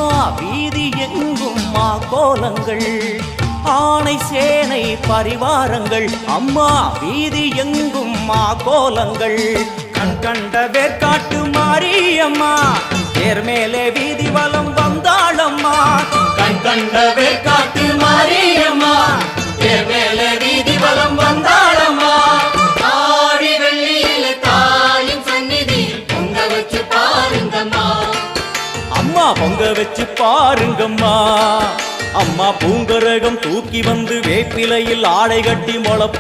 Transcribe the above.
அம்மா வீதி எங்கும் மா கோலங்கள், ஆணை சேனை பரிவாரங்கள். அம்மா வீதி எங்கும் மா கோலங்கள், கண் கண்ட வேற்காட்டு மாரியம்மா தேர் மேலே வீதி வலம் வந்தாளம்மா. கண் கண்ட வேற்காட்டு மாரியம்மா தேர் மேலே வீதி வலம் வந்தாளம்மா. ஆடி வெள்ளியில தாயின் சந்நிதி பொங்க வச்சு பாருங்கம்மா. அம்மா பொங்க வச்சு பாருங்கம்மா. அம்மா பூங்கரகம் தூக்கி வந்து வேப்பிலையில் ஆடை கட்டி முளப்பா